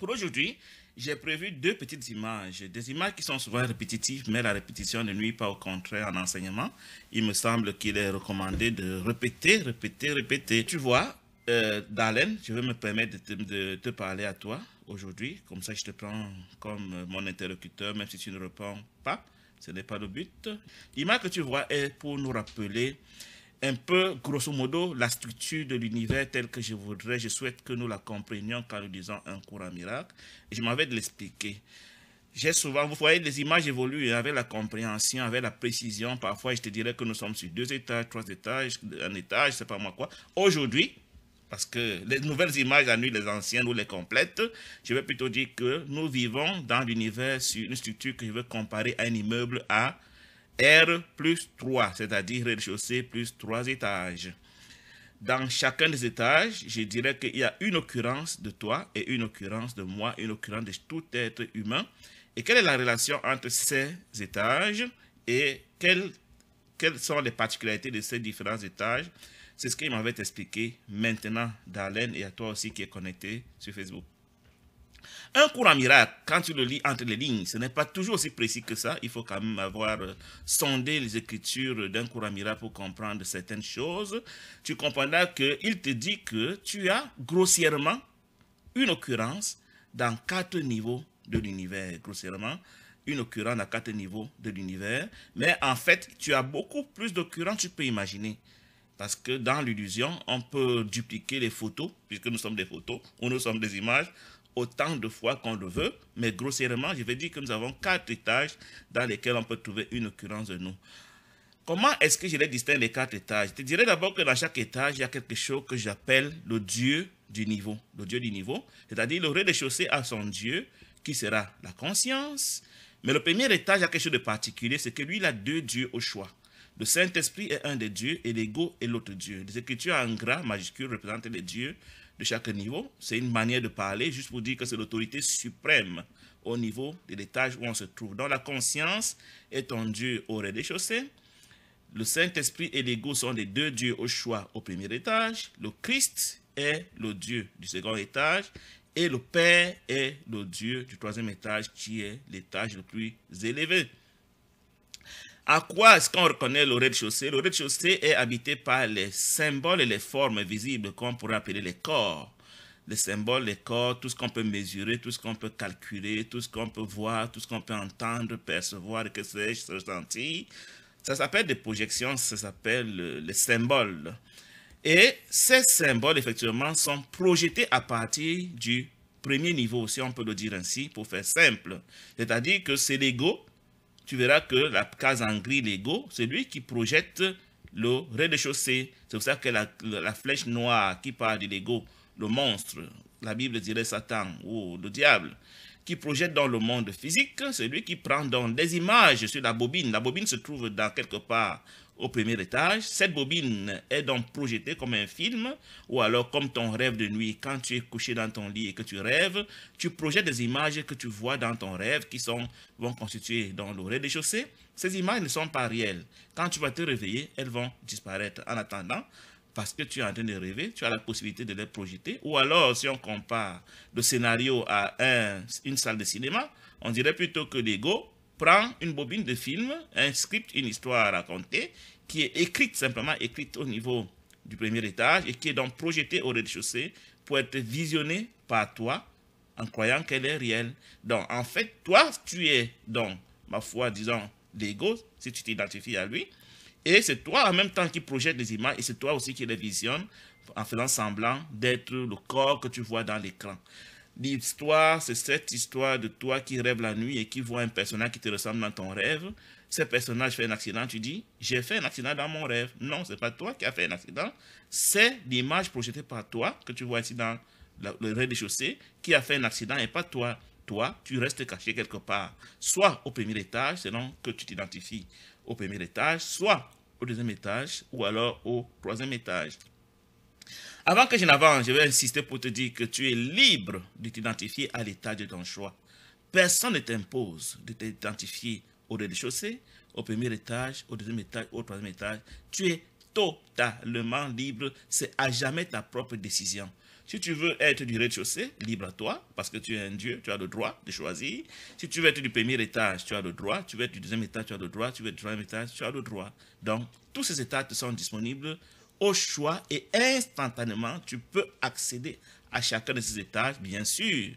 Pour aujourd'hui, j'ai prévu deux petites images. Des images qui sont souvent répétitives, mais la répétition ne nuit pas, au contraire en enseignement. Il me semble qu'il est recommandé de répéter, répéter, répéter. Tu vois, Dalen, je vais me permettre de te parler à toi aujourd'hui. Comme ça, je te prends comme mon interlocuteur, même si tu ne réponds pas. Ce n'est pas le but. L'image que tu vois est pour nous rappeler un peu, grosso modo, la structure de l'univers telle que je souhaite que nous la comprenions quand nous disons un cours en miracle. Et je m'en vais de l'expliquer. J'ai souvent, vous voyez, les images évoluent avec la compréhension, avec la précision. Parfois, je te dirais que nous sommes sur 2 étages, 3 étages, un étage, je ne sais pas moi quoi. Aujourd'hui, parce que les nouvelles images annulent les anciennes ou les complètes, je vais plutôt dire que nous vivons dans l'univers sur une structure que je veux comparer à un immeuble à R plus 3, c'est-à-dire rez-de-chaussée plus 3 étages. Dans chacun des étages, je dirais qu'il y a une occurrence de toi et une occurrence de moi, une occurrence de tout être humain. Et quelle est la relation entre ces étages et quelles sont les particularités de ces différents étages? C'est ce qu'il m'avait expliqué maintenant, Darlene, et à toi aussi qui est connecté sur Facebook. Un cours en miracle, quand tu le lis entre les lignes, ce n'est pas toujours aussi précis que ça. Il faut quand même avoir sondé les écritures d'un cours en miracle pour comprendre certaines choses. Tu comprendras qu'il te dit que tu as grossièrement une occurrence dans 4 niveaux de l'univers. Grossièrement, une occurrence dans 4 niveaux de l'univers. Mais en fait, tu as beaucoup plus d'occurrences, tu peux imaginer. Parce que dans l'illusion, on peut dupliquer les photos, puisque nous sommes des photos, ou nous sommes des images, autant de fois qu'on le veut, mais grossièrement, je vais dire que nous avons 4 étages dans lesquels on peut trouver une occurrence de nous. Comment est-ce que je les distingue les 4 étages? Je te dirais d'abord que dans chaque étage, il y a quelque chose que j'appelle le Dieu du niveau. Le Dieu du niveau, c'est-à-dire le rez-de-chaussée a son Dieu, qui sera la conscience. Mais le premier étage a quelque chose de particulier, c'est que lui, il a 2 dieux au choix. Le Saint-Esprit est un des dieux et l'ego est l'autre dieu. Les écritures en gras majuscules représentent les dieux de chaque niveau. C'est une manière de parler, juste pour dire que c'est l'autorité suprême au niveau de l'étage où on se trouve. Donc la conscience est un dieu au rez-de-chaussée. Le Saint-Esprit et l'ego sont les 2 dieux au choix au premier étage. Le Christ est le dieu du second étage. Et le Père est le dieu du 3e étage qui est l'étage le plus élevé. À quoi est-ce qu'on reconnaît le rez-de-chaussée? Le rez-de-chaussée est habité par les symboles et les formes visibles qu'on pourrait appeler les corps. Les symboles, les corps, tout ce qu'on peut mesurer, tout ce qu'on peut calculer, tout ce qu'on peut voir, tout ce qu'on peut entendre, percevoir, que sais-je, ressentir. Ça s'appelle des projections, ça s'appelle les symboles. Et ces symboles, effectivement, sont projetés à partir du premier niveau, si on peut le dire ainsi, pour faire simple. C'est-à-dire que c'est l'ego. Tu verras que la case en gris, l'ego, c'est lui qui projette le rez-de-chaussée. C'est pour ça que la flèche noire qui parle de l'ego, le monstre, la Bible dirait Satan ou le diable, qui projette dans le monde physique, c'est lui qui prend donc des images sur la bobine. La bobine se trouve dans quelque part au premier étage. Cette bobine est donc projetée comme un film ou alors comme ton rêve de nuit. Quand tu es couché dans ton lit et que tu rêves, tu projettes des images que tu vois dans ton rêve qui vont constituer dans le rez-de-chaussée. Ces images ne sont pas réelles. Quand tu vas te réveiller, elles vont disparaître. En attendant, parce que tu es en train de rêver, tu as la possibilité de les projeter. Ou alors, si on compare le scénario à une salle de cinéma, on dirait plutôt que l'ego prend une bobine de film, un script, une histoire à raconter, qui est écrite, simplement écrite au niveau du premier étage et qui est donc projetée au rez-de-chaussée pour être visionnée par toi en croyant qu'elle est réelle. Donc, en fait, toi, tu es donc, ma foi, disons, l'ego, si tu t'identifies à lui, et c'est toi en même temps qui projette des images et c'est toi aussi qui les visionne en faisant semblant d'être le corps que tu vois dans l'écran. L'histoire, c'est cette histoire de toi qui rêve la nuit et qui voit un personnage qui te ressemble dans ton rêve. Ce personnage fait un accident, tu dis, j'ai fait un accident dans mon rêve. Non, ce n'est pas toi qui as fait un accident, c'est l'image projetée par toi que tu vois ici dans le rez-de-chaussée qui a fait un accident et pas toi. Toi, tu restes caché quelque part, soit au premier étage, selon que tu t'identifies au premier étage, soit au 2e étage ou alors au 3e étage. Avant que je n'avance, je vais insister pour te dire que tu es libre de t'identifier à l'étage de ton choix. Personne ne t'impose de t'identifier au rez-de-chaussée, au premier étage, au 2e étage, au 3e étage. Tu es totalement libre, c'est à jamais ta propre décision. Si tu veux être du rez-de-chaussée, libre à toi, parce que tu es un Dieu, tu as le droit de choisir. Si tu veux être du premier étage, tu as le droit. Tu veux être du deuxième étage, tu as le droit. Tu veux être du troisième étage, tu as le droit. Donc, tous ces étages te sont disponibles au choix et instantanément, tu peux accéder à chacun de ces étages, bien sûr,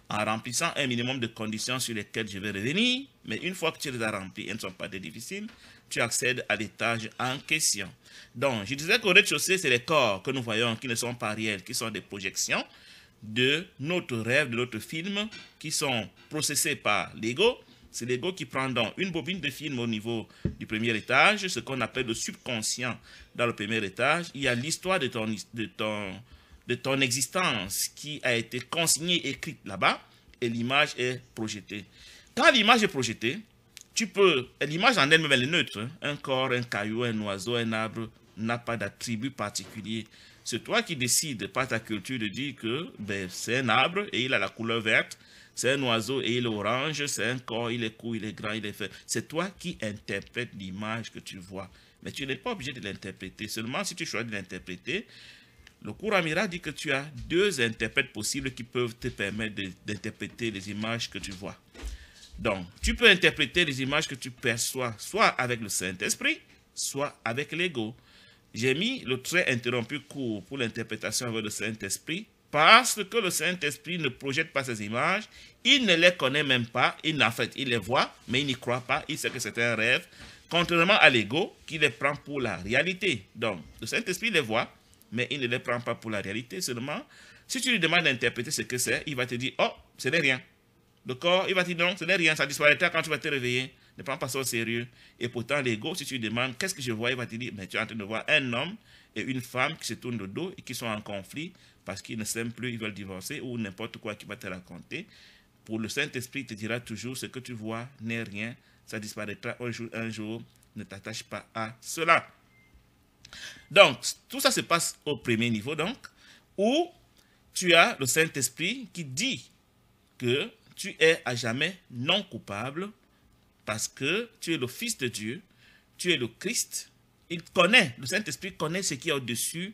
en remplissant un minimum de conditions sur lesquelles je vais revenir. Mais une fois que tu les as remplies, elles ne sont pas très difficiles, tu accèdes à l'étage en question. Donc, je disais qu'au rez-de-chaussée, c'est les corps que nous voyons qui ne sont pas réels, qui sont des projections de notre rêve, de notre film, qui sont processés par l'ego. C'est l'ego qui prend donc une bobine de film au niveau du premier étage, ce qu'on appelle le subconscient dans le premier étage. Il y a l'histoire de ton existence qui a été consignée, écrite là-bas, et l'image est projetée. Quand l'image est projetée, l'image en elle-même elle est neutre. Hein. Un corps, un caillou, un oiseau, un arbre n'a pas d'attribut particulier. C'est toi qui décides par ta culture de dire que c'est un arbre et il a la couleur verte, c'est un oiseau et il est orange, c'est un corps, il est court, il est grand, il est fait. C'est toi qui interprètes l'image que tu vois. Mais tu n'es pas obligé de l'interpréter. Seulement si tu choisis de l'interpréter, le cours Amira dit que tu as deux interprètes possibles qui peuvent te permettre d'interpréter les images que tu vois. Donc, tu peux interpréter les images que tu perçois, soit avec le Saint-Esprit, soit avec l'ego. J'ai mis le trait interrompu court pour l'interprétation avec le Saint-Esprit, parce que le Saint-Esprit ne projette pas ces images, il ne les connaît même pas, en fait, il les voit, mais il n'y croit pas, il sait que c'est un rêve, contrairement à l'ego qui les prend pour la réalité. Donc, le Saint-Esprit les voit, mais il ne les prend pas pour la réalité seulement. Si tu lui demandes d'interpréter ce que c'est, il va te dire, oh, ce n'est rien. Le corps, il va te dire, non, ce n'est rien, ça disparaîtra quand tu vas te réveiller. Ne prends pas ça au sérieux. Et pourtant, l'ego, si tu lui demandes, qu'est-ce que je vois, il va te dire, mais tu es en train de voir un homme et une femme qui se tournent le dos et qui sont en conflit parce qu'ils ne s'aiment plus, ils veulent divorcer ou n'importe quoi qu'il va te raconter. Pour le Saint-Esprit, il te dira toujours, ce que tu vois n'est rien, ça disparaîtra un jour, ne t'attache pas à cela. Donc, tout ça se passe au premier niveau, donc, où tu as le Saint-Esprit qui dit que tu es à jamais non coupable parce que tu es le Fils de Dieu, tu es le Christ. Il connaît, le Saint-Esprit connaît ce qui est au-dessus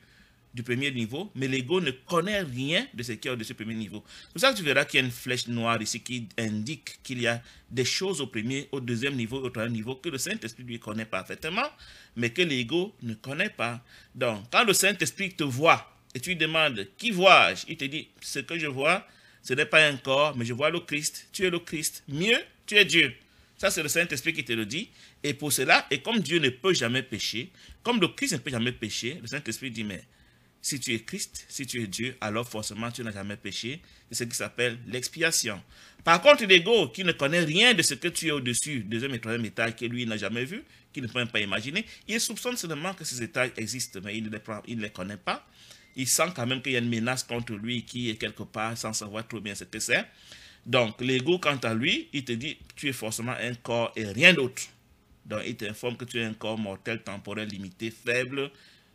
du premier niveau, mais l'ego ne connaît rien de ce qui est au-dessus du premier niveau. C'est pour ça que tu verras qu'il y a une flèche noire ici qui indique qu'il y a des choses au premier, au deuxième niveau, au troisième niveau, que le Saint-Esprit lui connaît parfaitement, mais que l'ego ne connaît pas. Donc, quand le Saint-Esprit te voit et tu lui demandes « Qui vois-je » Il te dit « Ce que je vois, ce n'est pas un corps, mais je vois le Christ. Tu es le Christ. Mieux, tu es Dieu. » Ça, c'est le Saint-Esprit qui te le dit. Et pour cela, et comme Dieu ne peut jamais pécher, comme le Christ ne peut jamais pécher, le Saint-Esprit dit, mais si tu es Christ, si tu es Dieu, alors forcément tu n'as jamais péché. C'est ce qui s'appelle l'expiation. Par contre, l'ego, qui ne connaît rien de ce que tu es au-dessus, deuxième et troisième étage, que lui n'a jamais vu, qui ne peut même pas imaginer, il soupçonne seulement que ces étages existent, mais il ne les connaît pas. Il sent quand même qu'il y a une menace contre lui qui est quelque part sans savoir trop bien ce que c'est. Donc, l'ego, quant à lui, il te dit, tu es forcément un corps et rien d'autre. Donc, il t'informe que tu es un corps mortel, temporel, limité, faible,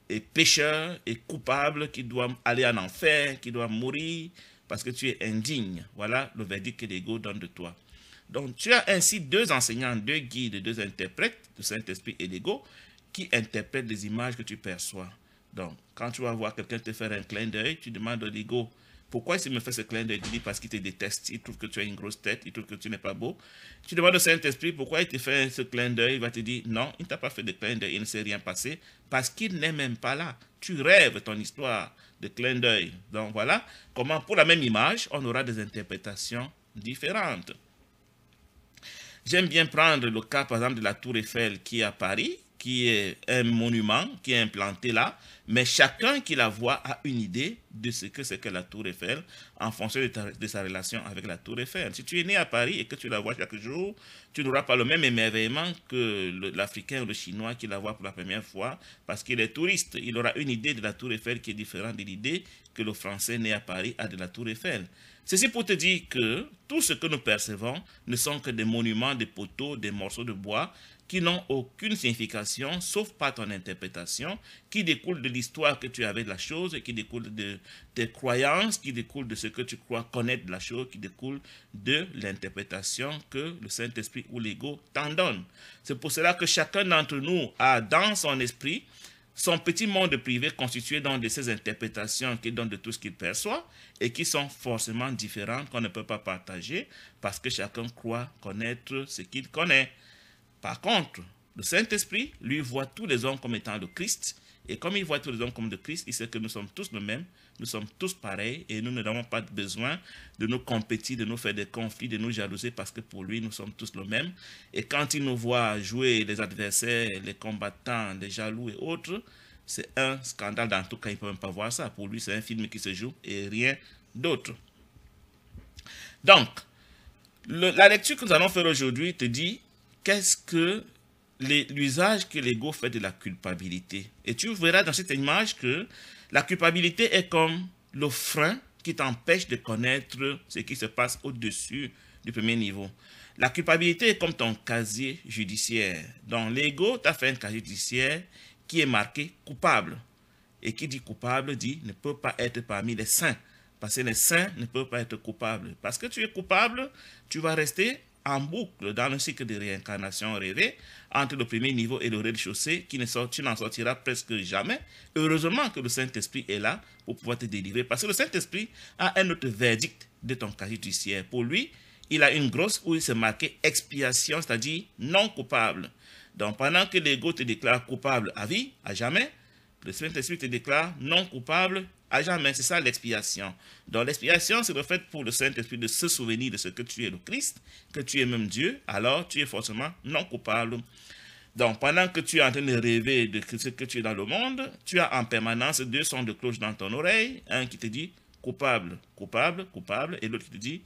et pécheur, et coupable, qui doit aller en enfer, qui doit mourir, parce que tu es indigne. Voilà le verdict que l'ego donne de toi. Donc, tu as ainsi deux enseignants, deux guides, deux interprètes, le Saint-Esprit et l'ego, qui interprètent les images que tu perçois. Donc, quand tu vas voir quelqu'un te faire un clin d'œil, tu demandes à l'ego, pourquoi il me fait ce clin d'œil? Il dit parce qu'il te déteste, il trouve que tu as une grosse tête, il trouve que tu n'es pas beau. Tu demandes au Saint-Esprit, pourquoi il te fait ce clin d'œil? Il va te dire, non, il ne t'a pas fait de clin d'œil, il ne s'est rien passé, parce qu'il n'est même pas là. Tu rêves ton histoire de clin d'œil. Donc voilà comment, pour la même image, on aura des interprétations différentes. J'aime bien prendre le cas, par exemple, de la Tour Eiffel qui est à Paris, qui est un monument qui est implanté là, mais chacun qui la voit a une idée de ce que c'est que la Tour Eiffel en fonction de sa relation avec la Tour Eiffel. Si tu es né à Paris et que tu la vois chaque jour, tu n'auras pas le même émerveillement que l'Africain ou le Chinois qui la voit pour la première fois parce qu'il est touriste. Il aura une idée de la Tour Eiffel qui est différente de l'idée que le Français né à Paris a de la Tour Eiffel. Ceci pour te dire que tout ce que nous percevons ne sont que des monuments, des poteaux, des morceaux de bois qui n'ont aucune signification, sauf par ton interprétation, qui découle de l'histoire que tu avais de la chose, qui découle de tes croyances, qui découle de ce que tu crois connaître de la chose, qui découle de l'interprétation que le Saint-Esprit ou l'ego t'en donne. C'est pour cela que chacun d'entre nous a dans son esprit son petit monde privé constitué donc de ses interprétations qu'il donne de tout ce qu'il perçoit et qui sont forcément différentes, qu'on ne peut pas partager parce que chacun croit connaître ce qu'il connaît. Par contre, le Saint-Esprit, lui, voit tous les hommes comme étant le Christ. Et comme il voit tous les hommes comme le Christ, il sait que nous sommes tous le même, nous sommes tous pareils et nous n'avons pas besoin de nous compétir, de nous faire des conflits, de nous jalouser parce que pour lui, nous sommes tous le même. Et quand il nous voit jouer les adversaires, les combattants, les jaloux et autres, c'est un scandale. Dans tout cas, il ne peut même pas voir ça. Pour lui, c'est un film qui se joue et rien d'autre. Donc, la lecture que nous allons faire aujourd'hui te dit qu'est-ce que l'usage que l'ego fait de la culpabilité. Et tu verras dans cette image que la culpabilité est comme le frein qui t'empêche de connaître ce qui se passe au-dessus du premier niveau. La culpabilité est comme ton casier judiciaire. Donc l'ego t'a fait un casier judiciaire qui est marqué coupable. Et qui dit coupable dit ne peut pas être parmi les saints. Parce que les saints ne peuvent pas être coupables. Parce que tu es coupable, tu vas rester en boucle dans le cycle de réincarnation rêvé entre le premier niveau et le rez-de-chaussée, tu n'en sortiras presque jamais. Heureusement que le Saint-Esprit est là pour pouvoir te délivrer, parce que le Saint-Esprit a un autre verdict de ton casier judiciaire. Pour lui, il a une grosse où il s'est marqué expiation, c'est-à-dire non coupable. Donc pendant que l'ego te déclare coupable à vie, à jamais, le Saint-Esprit te déclare non coupable à jamais. C'est ça l'expiation. Donc l'expiation, c'est le fait pour le Saint-Esprit de se souvenir de ce que tu es le Christ, que tu es même Dieu, alors tu es forcément non coupable. Donc pendant que tu es en train de rêver de ce que tu es dans le monde, tu as en permanence deux sons de cloche dans ton oreille, un qui te dit coupable, coupable, coupable, et l'autre qui te dit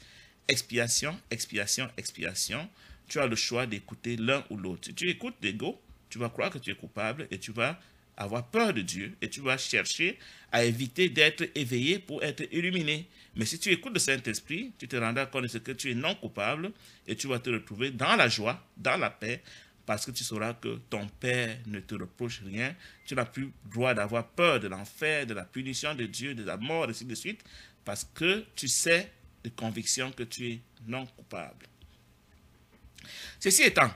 expiation, expiation, expiation. Tu as le choix d'écouter l'un ou l'autre. Si tu écoutes l'ego, tu vas croire que tu es coupable et tu vas avoir peur de Dieu et tu vas chercher à éviter d'être éveillé pour être illuminé. Mais si tu écoutes le Saint-Esprit, tu te rendras compte de ce que tu es non coupable et tu vas te retrouver dans la joie, dans la paix, parce que tu sauras que ton Père ne te reproche rien. Tu n'as plus le droit d'avoir peur de l'enfer, de la punition de Dieu, de la mort, et ainsi de suite, parce que tu sais de conviction que tu es non coupable. Ceci étant,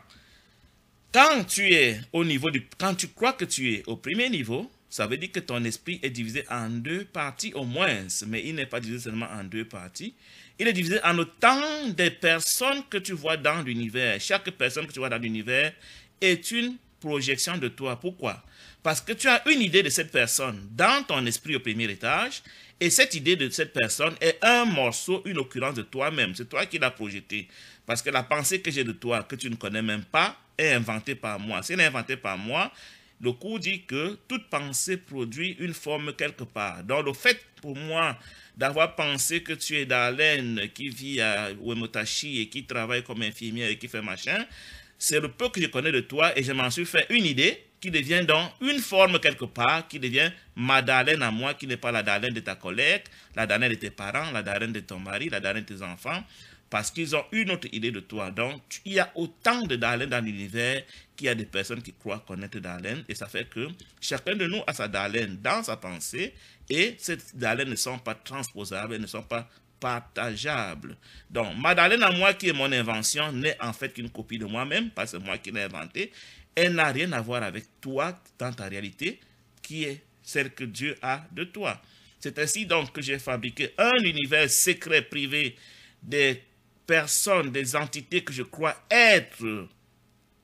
quand tu crois que tu es au premier niveau, ça veut dire que ton esprit est divisé en deux parties au moins, mais il n'est pas divisé seulement en deux parties. Il est divisé en autant de personnes que tu vois dans l'univers. Chaque personne que tu vois dans l'univers est une projection de toi. Pourquoi? Parce que tu as une idée de cette personne dans ton esprit au premier étage, et cette idée de cette personne est un morceau, une occurrence de toi-même. C'est toi qui l'as projetée. Parce que la pensée que j'ai de toi, que tu ne connais même pas, est inventée par moi. Si elle est inventée par moi, le cours dit que toute pensée produit une forme quelque part. Donc le fait pour moi d'avoir pensé que tu es Darlene qui vit à Uemotachi et qui travaille comme infirmière et qui fait machin, c'est le peu que je connais de toi et je m'en suis fait une idée qui devient donc une forme quelque part, qui devient ma Darlene à moi, qui n'est pas la Darlene de ta collègue, la Darlene de tes parents, la Darlene de ton mari, la Darlene de tes enfants, parce qu'ils ont une autre idée de toi. Donc, il y a autant de Darlene dans l'univers qu'il y a des personnes qui croient connaître Darlene, et ça fait que chacun de nous a sa Darlene dans sa pensée, et ces Darlene ne sont pas transposables, elles ne sont pas partageable. Donc, ma Darlene à moi, qui est mon invention, n'est en fait qu'une copie de moi-même, parce que c'est moi qui l'ai inventée. Elle n'a rien à voir avec toi dans ta réalité, qui est celle que Dieu a de toi. C'est ainsi donc que j'ai fabriqué un univers secret, privé, des personnes, des entités que je crois être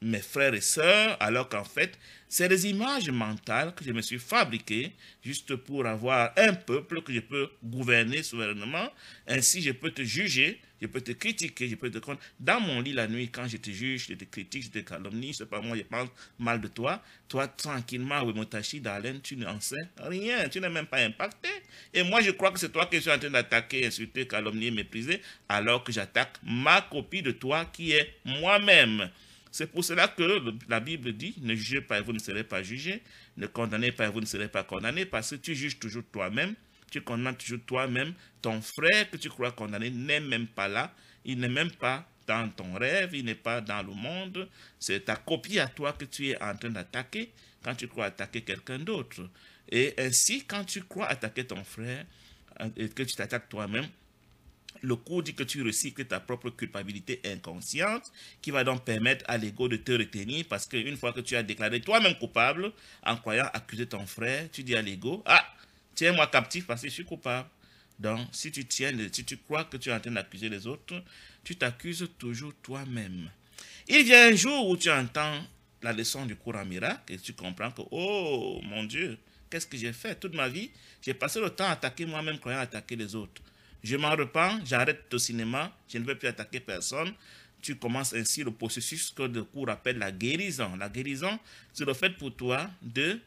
mes frères et sœurs, alors qu'en fait, c'est des images mentales que je me suis fabriquées juste pour avoir un peuple que je peux gouverner souverainement. Ainsi, je peux te juger, je peux te critiquer, je peux te contre. Dans mon lit la nuit, quand je te juge, je te critique, je te calomnie, c'est pas moi, je parle mal de toi. Toi, tranquillement, Uemotachi, Darlene, tu n'en sais rien, tu n'es même pas impacté. Et moi, je crois que c'est toi que je suis en train d'attaquer, insulter, calomnier, mépriser, alors que j'attaque ma copie de toi qui est moi-même. C'est pour cela que la Bible dit, ne jugez pas et vous ne serez pas jugés, ne condamnez pas et vous ne serez pas condamnés, parce que tu juges toujours toi-même, tu condamnes toujours toi-même. Ton frère que tu crois condamné n'est même pas là, il n'est même pas dans ton rêve, il n'est pas dans le monde, c'est ta copie à toi que tu es en train d'attaquer quand tu crois attaquer quelqu'un d'autre. Et ainsi, quand tu crois attaquer ton frère et que tu t'attaques toi-même, Le cours dit que tu recycles ta propre culpabilité inconsciente qui va donc permettre à l'ego de te retenir parce qu'une fois que tu as déclaré toi-même coupable en croyant accuser ton frère, tu dis à l'ego, ah, tiens-moi captif parce que je suis coupable. Donc, si tu crois que tu es en train d'accuser les autres, tu t'accuses toujours toi-même. Il vient un jour où tu entends la leçon du cours en miracle et tu comprends que, oh mon Dieu, qu'est-ce que j'ai fait toute ma vie? J'ai passé le temps à attaquer moi-même croyant attaquer les autres. Je m'en repens, j'arrête au cinéma, je ne veux plus attaquer personne. Tu commences ainsi le processus que le cours appelle la guérison. La guérison, c'est le fait pour toi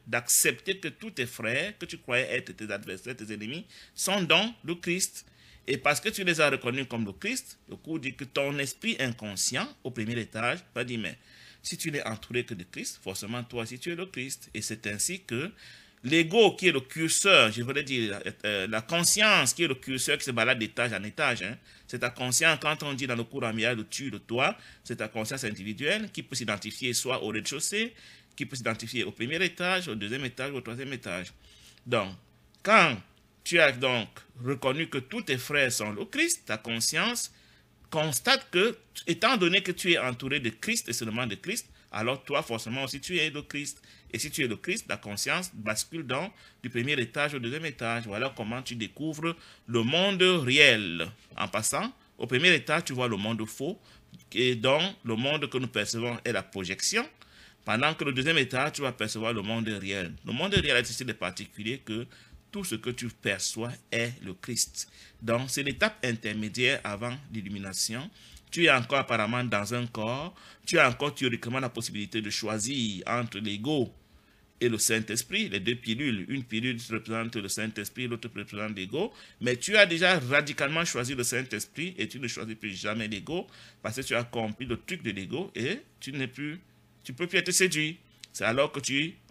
d'accepter que tous tes frères, que tu croyais être tes adversaires, tes ennemis, sont dans le Christ. Et parce que tu les as reconnus comme le Christ, le cours dit que ton esprit inconscient, au premier étage, va dire, mais si tu n'es entouré que de Christ, forcément toi aussi tu es le Christ. Et c'est ainsi que l'ego qui est le curseur, je voudrais dire la conscience qui est le curseur qui se balade d'étage en étage, hein. C'est ta conscience, quand on dit dans le cours amiral le tu, le toi, c'est ta conscience individuelle qui peut s'identifier soit au rez-de-chaussée, qui peut s'identifier au premier étage, au deuxième étage, au troisième étage. Donc, quand tu as donc reconnu que tous tes frères sont le Christ, ta conscience constate que, étant donné que tu es entouré de Christ et seulement de Christ, alors toi, forcément aussi, tu es le Christ. Et si tu es le Christ, la conscience bascule donc du premier étage au deuxième étage. Voilà comment tu découvres le monde réel. En passant, au premier étage, tu vois le monde faux, et donc le monde que nous percevons est la projection. Pendant que le deuxième étage, tu vas percevoir le monde réel. Le monde réel est ceci de particulier que tout ce que tu perçois est le Christ. Donc, c'est l'étape intermédiaire avant l'illumination. Tu es encore apparemment dans un corps. Tu as encore théoriquement la possibilité de choisir entre l'ego et le Saint-Esprit, les deux pilules. Une pilule représente le Saint-Esprit, l'autre représente l'ego. Mais tu as déjà radicalement choisi le Saint-Esprit et tu ne choisis plus jamais l'ego parce que tu as compris le truc de l'ego et tu ne peux plus être séduit. C'est alors que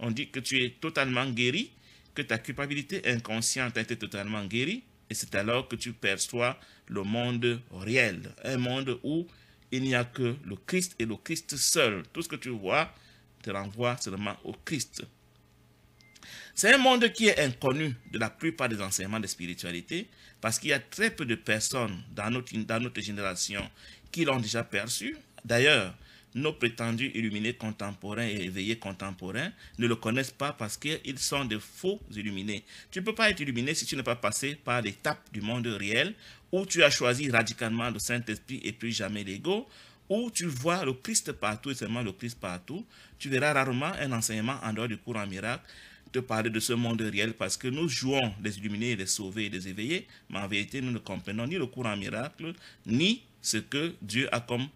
on dit que tu es totalement guéri, que ta culpabilité inconsciente a été totalement guérie, et c'est alors que tu perçois le monde réel, un monde où il n'y a que le Christ et le Christ seul. Tout ce que tu vois te renvoie seulement au Christ. C'est un monde qui est inconnu de la plupart des enseignements de spiritualité, parce qu'il y a très peu de personnes dans notre génération qui l'ont déjà perçu. D'ailleurs, nos prétendus illuminés contemporains et éveillés contemporains ne le connaissent pas parce qu'ils sont de faux illuminés. Tu ne peux pas être illuminé si tu n'es pas passé par l'étape du monde réel où tu as choisi radicalement le Saint-Esprit et plus jamais l'ego, où tu vois le Christ partout et seulement le Christ partout. Tu verras rarement un enseignement en dehors du cours en miracle te parler de ce monde réel parce que nous jouons les illuminés, les sauvés et les éveillés, mais en vérité nous ne comprenons ni le cours en miracle, ni ce que Dieu a comme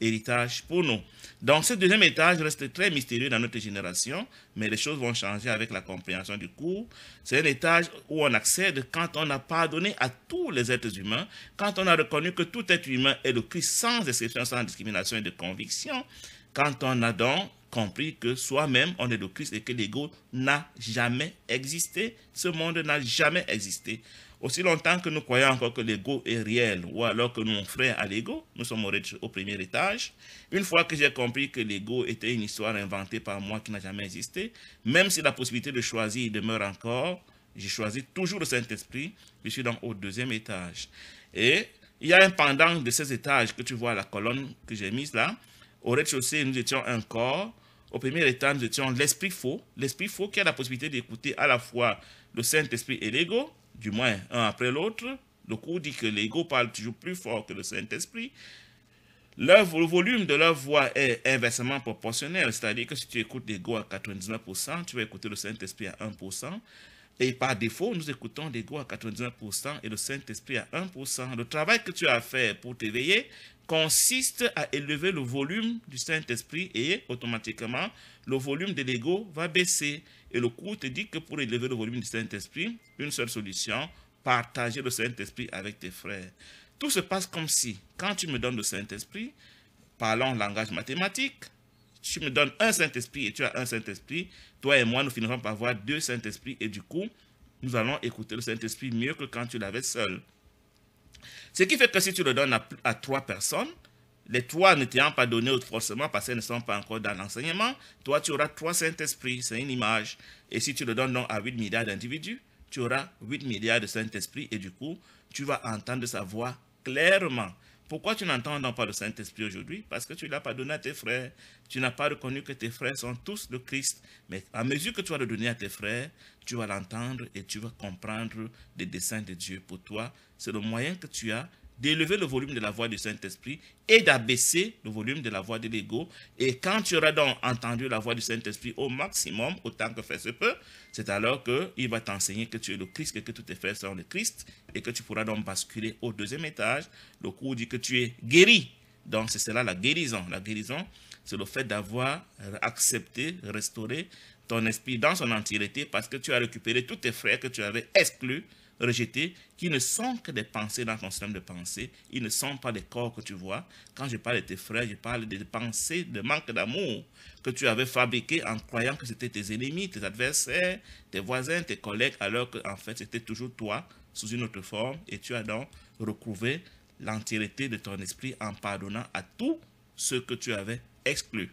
héritage pour nous. Donc ce deuxième étage reste très mystérieux dans notre génération, mais les choses vont changer avec la compréhension du cours. C'est un étage où on accède quand on a pardonné à tous les êtres humains, quand on a reconnu que tout être humain est le Christ sans exception, sans discrimination et de conviction, quand on a donc compris que soi-même on est le Christ et que l'ego n'a jamais existé, ce monde n'a jamais existé. Aussi longtemps que nous croyons encore que l'ego est réel, ou alors que nous, frères à l'ego, nous sommes au premier étage. Une fois que j'ai compris que l'ego était une histoire inventée par moi qui n'a jamais existé, même si la possibilité de choisir demeure encore, j'ai choisi toujours le Saint-Esprit, je suis donc au deuxième étage. Et il y a un pendant de ces étages que tu vois, la colonne que j'ai mise là. Au rez-de-chaussée, nous étions un corps. Au premier étage, nous étions l'esprit faux qui a la possibilité d'écouter à la fois le Saint-Esprit et l'ego, du moins un après l'autre. Le cours dit que l'ego parle toujours plus fort que le Saint-Esprit. Le volume de leur voix est inversement proportionnel, c'est-à-dire que si tu écoutes l'ego à 99%, tu vas écouter le Saint-Esprit à 1%. Et par défaut, nous écoutons l'ego à 99% et le Saint-Esprit à 1%. Le travail que tu as à faire pour t'éveiller consiste à élever le volume du Saint-Esprit et automatiquement, le volume de l'ego va baisser. Et le cours te dit que pour élever le volume du Saint-Esprit, une seule solution, partager le Saint-Esprit avec tes frères. Tout se passe comme si, quand tu me donnes le Saint-Esprit, parlons langage mathématique, tu me donnes un Saint-Esprit et tu as un Saint-Esprit, toi et moi, nous finirons par avoir deux Saint-Esprits et du coup, nous allons écouter le Saint-Esprit mieux que quand tu l'avais seul. Ce qui fait que si tu le donnes à 3 personnes, les 3 ne t'ayant pas donné forcément parce qu'elles ne sont pas encore dans l'enseignement, toi tu auras 3 Saint-Esprits, c'est une image. Et si tu le donnes donc à 8 milliards d'individus, tu auras 8 milliards de Saint-Esprit et du coup, tu vas entendre sa voix clairement. Pourquoi tu n'entends donc pas le Saint-Esprit aujourd'hui? Parce que tu ne l'as pas donné à tes frères. Tu n'as pas reconnu que tes frères sont tous le Christ. Mais à mesure que tu vas le donner à tes frères, tu vas l'entendre et tu vas comprendre les desseins de Dieu pour toi. C'est le moyen que tu as d'élever le volume de la voix du Saint-Esprit et d'abaisser le volume de la voix de l'ego. Et quand tu auras donc entendu la voix du Saint-Esprit au maximum, autant que faire se peut, c'est alors qu'il va t'enseigner que tu es le Christ et que tous tes frères sont le Christ et que tu pourras donc basculer au deuxième étage. Le cours dit que tu es guéri. Donc c'est cela la guérison. La guérison, c'est le fait d'avoir accepté, restauré ton esprit dans son entièreté parce que tu as récupéré tous tes frères que tu avais exclus, rejetés, qui ne sont que des pensées dans ton système de pensée. Ils ne sont pas des corps que tu vois. Quand je parle de tes frères, je parle des pensées de manque d'amour que tu avais fabriquées en croyant que c'était tes ennemis, tes adversaires, tes voisins, tes collègues, alors qu'en fait c'était toujours toi sous une autre forme et tu as donc retrouvé l'entièreté de ton esprit en pardonnant à tous ceux que tu avais exclus.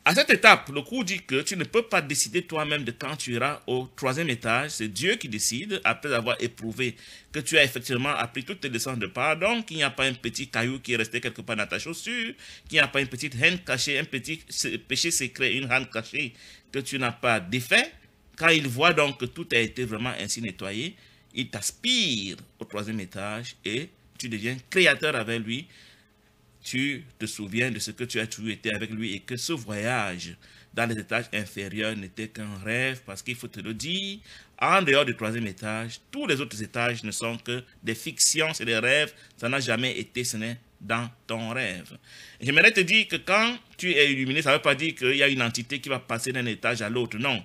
À cette étape, le cours dit que tu ne peux pas décider toi-même de quand tu iras au troisième étage. C'est Dieu qui décide, après avoir éprouvé que tu as effectivement appris toutes tes leçons de pardon, qu'il n'y a pas un petit caillou qui est resté quelque part dans ta chaussure, qu'il n'y a pas une petite haine cachée, un petit péché secret, une haine cachée que tu n'as pas défait. Quand il voit donc que tout a été vraiment ainsi nettoyé, il t'aspire au troisième étage et tu deviens créateur avec lui. Tu te souviens de ce que tu as toujours été avec lui et que ce voyage dans les étages inférieurs n'était qu'un rêve parce qu'il faut te le dire, en dehors du troisième étage, tous les autres étages ne sont que des fictions, c'est des rêves, ça n'a jamais été, ce n'est dans ton rêve. J'aimerais te dire que quand tu es illuminé, ça ne veut pas dire qu'il y a une entité qui va passer d'un étage à l'autre, non.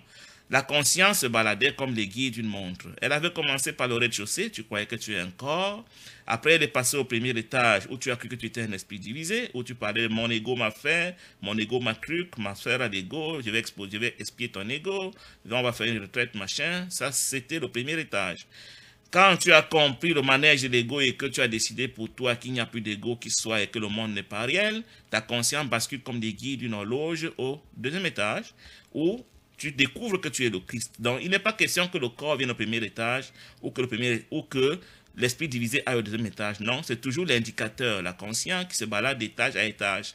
La conscience se baladait comme l'aiguille d'une montre. Elle avait commencé par le rez-de-chaussée, tu croyais que tu es un corps. Après, elle est passée au premier étage où tu as cru que tu étais un esprit divisé, où tu parlais mon ego m'a fait, mon ego m'a truc, ma sphère à l'ego, je vais espier ton ego, on va faire une retraite, machin. Ça, c'était le premier étage. Quand tu as compris le manège de l'ego et que tu as décidé pour toi qu'il n'y a plus d'ego qui soit et que le monde n'est pas réel, ta conscience bascule comme des guides d'une horloge au deuxième étage où tu découvres que tu es le Christ. Donc, il n'est pas question que le corps vienne au premier étage ou que l'esprit divisé aille au deuxième étage. Non, c'est toujours l'indicateur, la conscience qui se balade d'étage à étage.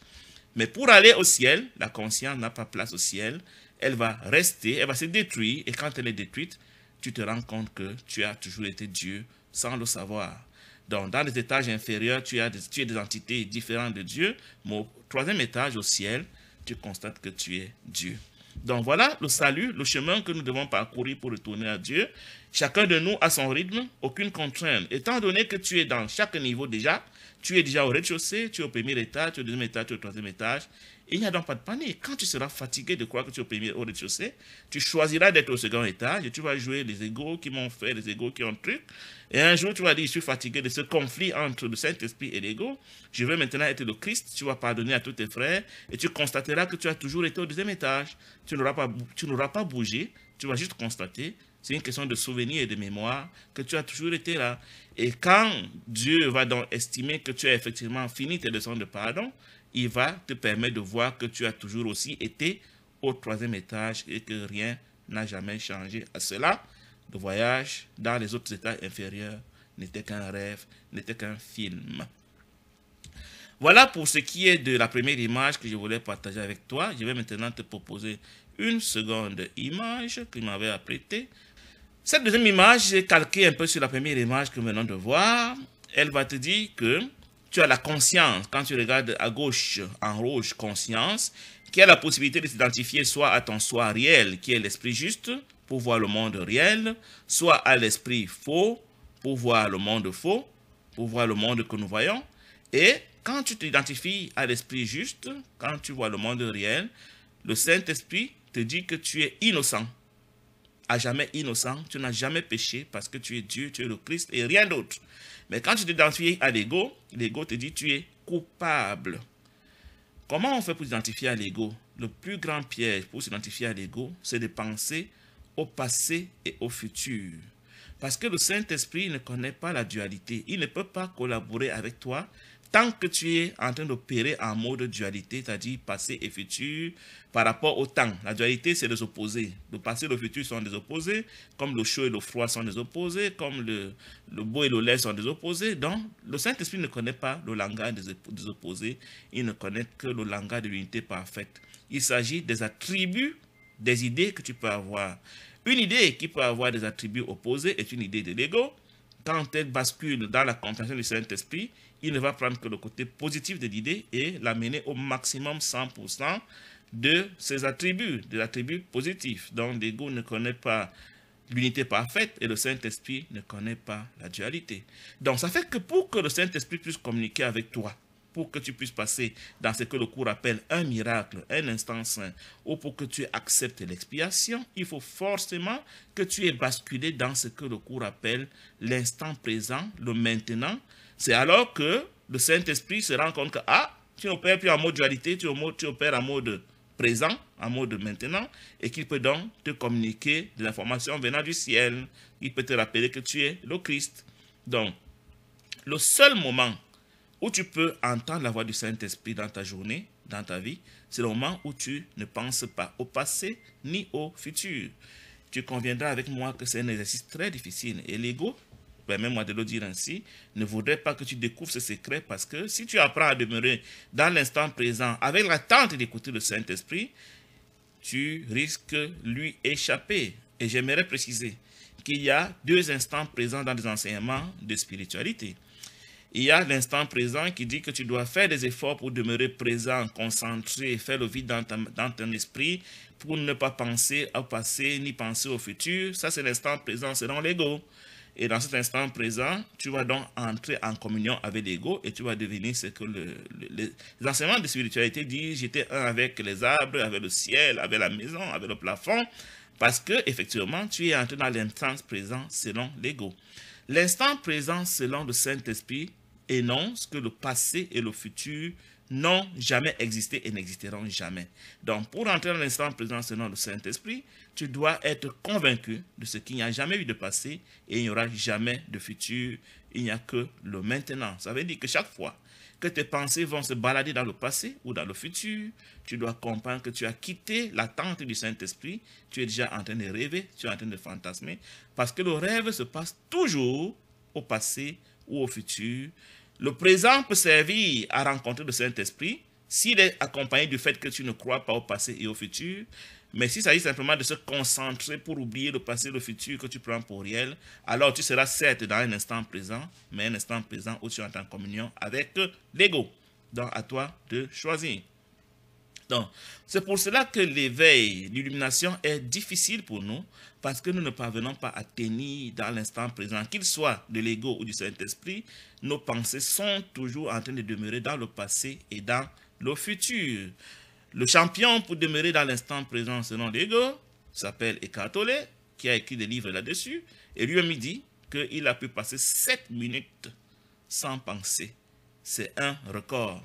Mais pour aller au ciel, la conscience n'a pas place au ciel. Elle va rester, elle va se détruire. Et quand elle est détruite, tu te rends compte que tu as toujours été Dieu sans le savoir. Donc, dans les étages inférieurs, tu es des entités différentes de Dieu. Mais au troisième étage, au ciel, tu constates que tu es Dieu. Donc voilà le salut, le chemin que nous devons parcourir pour retourner à Dieu. Chacun de nous a son rythme, aucune contrainte. Étant donné que tu es dans chaque niveau déjà, tu es déjà au rez-de-chaussée, tu es au premier étage, tu es au deuxième étage, tu es au troisième étage. Il n'y a donc pas de panique. Quand tu seras fatigué de croire que tu es au rez-de-chaussée, tu choisiras d'être au second étage et tu vas jouer les égos qui m'ont fait, les égos qui ont truc. Et un jour, tu vas dire, je suis fatigué de ce conflit entre le Saint-Esprit et l'ego. Je veux maintenant être le Christ. Tu vas pardonner à tous tes frères et tu constateras que tu as toujours été au deuxième étage. Tu n'auras pas bougé. Tu vas juste constater. C'est une question de souvenir et de mémoire que tu as toujours été là. Et quand Dieu va donc estimer que tu as effectivement fini tes leçons de pardon, il va te permettre de voir que tu as toujours aussi été au troisième étage et que rien n'a jamais changé à cela. Le voyage dans les autres états inférieurs n'était qu'un rêve, n'était qu'un film. Voilà pour ce qui est de la première image que je voulais partager avec toi. Je vais maintenant te proposer une seconde image que je m'avais apprêtée. Cette deuxième image est calquée un peu sur la première image que nous venons de voir. Elle va te dire que tu as la conscience, quand tu regardes à gauche, en rouge, conscience, qui a la possibilité de s'identifier soit à ton soi réel, qui est l'esprit juste, pour voir le monde réel, soit à l'esprit faux, pour voir le monde faux, pour voir le monde que nous voyons. Et quand tu t'identifies à l'esprit juste, quand tu vois le monde réel, le Saint-Esprit te dit que tu es innocent. À jamais innocent, tu n'as jamais péché parce que tu es Dieu, tu es le Christ et rien d'autre. Mais quand tu t'identifies à l'ego, l'ego te dit tu es coupable. Comment on fait pour s'identifier à l'ego? Le plus grand piège pour s'identifier à l'ego, c'est de penser au passé et au futur. Parce que le Saint-Esprit ne connaît pas la dualité. Il ne peut pas collaborer avec toi tant que tu es en train d'opérer en mode dualité, c'est-à-dire passé et futur, par rapport au temps. La dualité, c'est les opposés. Le passé et le futur sont des opposés, comme le chaud et le froid sont des opposés, comme le beau et le laid sont des opposés. Donc, le Saint-Esprit ne connaît pas le langage des opposés, il ne connaît que le langage de l'unité parfaite. Il s'agit des attributs, des idées que tu peux avoir. Une idée qui peut avoir des attributs opposés est une idée de l'ego. Quand elle bascule dans la compréhension du Saint-Esprit, il ne va prendre que le côté positif de l'idée et l'amener au maximum 100% de ses attributs, des attributs positifs. Donc l'ego ne connaît pas l'unité parfaite et le Saint-Esprit ne connaît pas la dualité. Donc ça fait que pour que le Saint-Esprit puisse communiquer avec toi, pour que tu puisses passer dans ce que le cours appelle un miracle, un instant saint, ou pour que tu acceptes l'expiation, il faut forcément que tu aies basculé dans ce que le cours appelle l'instant présent, le maintenant. C'est alors que le Saint-Esprit se rend compte que, ah, tu n'opères plus en mode dualité, tu opères en mode présent, en mode maintenant, et qu'il peut donc te communiquer des informations venant du ciel. Il peut te rappeler que tu es le Christ. Donc, le seul moment où tu peux entendre la voix du Saint-Esprit dans ta journée, dans ta vie, c'est le moment où tu ne penses pas au passé ni au futur. Tu conviendras avec moi que c'est un exercice très difficile. Et l'ego, permets-moi de le dire ainsi, ne voudrait pas que tu découvres ce secret parce que si tu apprends à demeurer dans l'instant présent avec l'attente d'écouter le Saint-Esprit, tu risques lui échapper. Et j'aimerais préciser qu'il y a deux instants présents dans les enseignements de spiritualité. Il y a l'instant présent qui dit que tu dois faire des efforts pour demeurer présent, concentré, faire le vide dans ton esprit pour ne pas penser au passé ni penser au futur. Ça, c'est l'instant présent, c'est dans l'ego. Et dans cet instant présent, tu vas donc entrer en communion avec l'ego et tu vas devenir ce que les enseignements de spiritualité disent. J'étais un avec les arbres, avec le ciel, avec la maison, avec le plafond. Parce que effectivement, tu es entré dans l'instant présent selon l'ego. L'instant présent selon le Saint-Esprit énonce que le passé et le futur n'ont jamais existé et n'existeront jamais. Donc, pour entrer dans l'instant présent selon le Saint-Esprit, tu dois être convaincu de ce qu'il n'y a jamais eu de passé et il n'y aura jamais de futur. Il n'y a que le maintenant. Ça veut dire que chaque fois que tes pensées vont se balader dans le passé ou dans le futur, tu dois comprendre que tu as quitté l'attente du Saint-Esprit, tu es déjà en train de rêver, tu es en train de fantasmer, parce que le rêve se passe toujours au passé ou au futur. Le présent peut servir à rencontrer le Saint-Esprit s'il est accompagné du fait que tu ne crois pas au passé et au futur. Mais s'il s'agit simplement de se concentrer pour oublier le passé et le futur que tu prends pour réel, alors tu seras certes dans un instant présent, mais un instant présent où tu es en communion avec l'ego. Donc à toi de choisir. Donc, c'est pour cela que l'éveil, l'illumination est difficile pour nous, parce que nous ne parvenons pas à tenir dans l'instant présent, qu'il soit de l'ego ou du Saint-Esprit, nos pensées sont toujours en train de demeurer dans le passé et dans le futur. Le champion pour demeurer dans l'instant présent selon l'ego s'appelle Eckhart Tolle, qui a écrit des livres là-dessus, et lui-même dit qu'il a pu passer 7 minutes sans penser. C'est un record.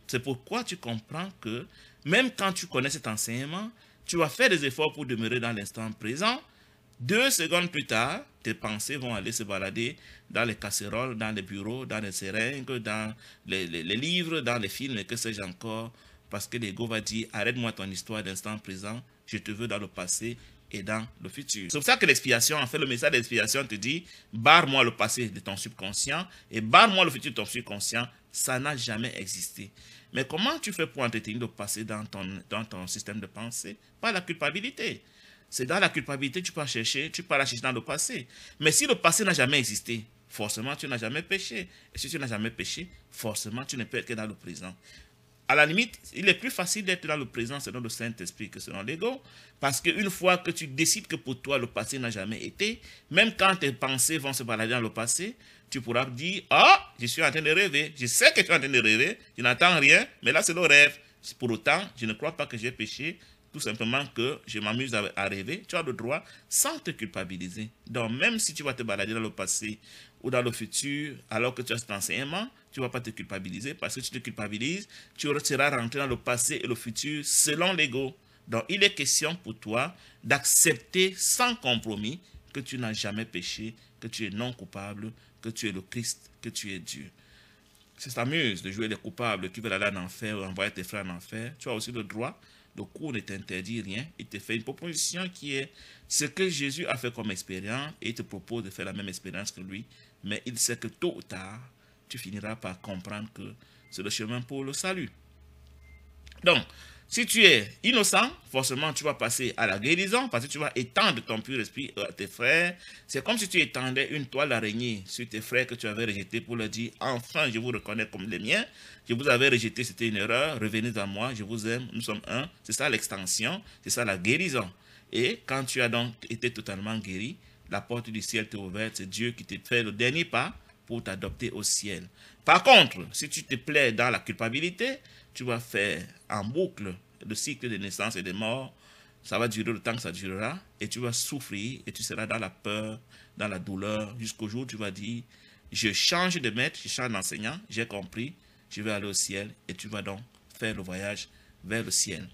C'est pourquoi tu comprends que même quand tu connais cet enseignement, tu vas faire des efforts pour demeurer dans l'instant présent. 2 secondes plus tard, tes pensées vont aller se balader dans les casseroles, dans les bureaux, dans les seringues, dans les livres, dans les films et que sais-je encore. Parce que l'ego va dire, arrête-moi ton histoire d'instant présent, je te veux dans le passé et dans le futur. C'est pour ça que l'expiation, en fait, le message d'expiation te dit, barre-moi le passé de ton subconscient et barre-moi le futur de ton subconscient. Ça n'a jamais existé. Mais comment tu fais pour entretenir le passé dans ton système de pensée? Pas la culpabilité. C'est dans la culpabilité que tu peux la chercher dans le passé. Mais si le passé n'a jamais existé, forcément tu n'as jamais péché. Et si tu n'as jamais péché, forcément tu ne peux être que dans le présent. À la limite, il est plus facile d'être dans le présent selon le Saint-Esprit que selon l'ego, parce qu'une fois que tu décides que pour toi le passé n'a jamais été, même quand tes pensées vont se balader dans le passé, tu pourras dire, ah, je suis en train de rêver, je sais que tu es en train de rêver, je n'entends rien, mais là c'est le rêve. Pour autant, je ne crois pas que j'ai péché, tout simplement que je m'amuse à rêver, tu as le droit sans te culpabiliser. Donc même si tu vas te balader dans le passé ou dans le futur, alors que tu as cet enseignement, tu ne vas pas te culpabiliser parce que tu te culpabilises, tu seras rentré dans le passé et le futur selon l'ego. Donc il est question pour toi d'accepter sans compromis que tu n'as jamais péché, que tu es non coupable, que tu es le Christ, que tu es Dieu. s'amusent de jouer les coupables qui veulent aller en enfer ou envoyer tes frères en enfer, tu as aussi le droit. Le cours ne t'interdit rien. Il te fait une proposition qui est ce que Jésus a fait comme expérience et il te propose de faire la même expérience que lui. Mais il sait que tôt ou tard, tu finiras par comprendre que c'est le chemin pour le salut. Donc, si tu es innocent, forcément tu vas passer à la guérison parce que tu vas étendre ton pur esprit à tes frères. C'est comme si tu étendais une toile d'araignée sur tes frères que tu avais rejetés pour leur dire, enfin je vous reconnais comme les miens, je vous avais rejeté, c'était une erreur, revenez à moi, je vous aime, nous sommes un. C'est ça l'extension, c'est ça la guérison. Et quand tu as donc été totalement guéri, la porte du ciel t'est ouverte, c'est Dieu qui te fait le dernier pas pour t'adopter au ciel. Par contre, si tu te plais dans la culpabilité, tu vas faire en boucle le cycle de naissance et de mort. Ça va durer le temps que ça durera et tu vas souffrir et tu seras dans la peur, dans la douleur jusqu'au jour où tu vas dire je change de maître, je change d'enseignant, j'ai compris, je vais aller au ciel et tu vas donc faire le voyage vers le ciel.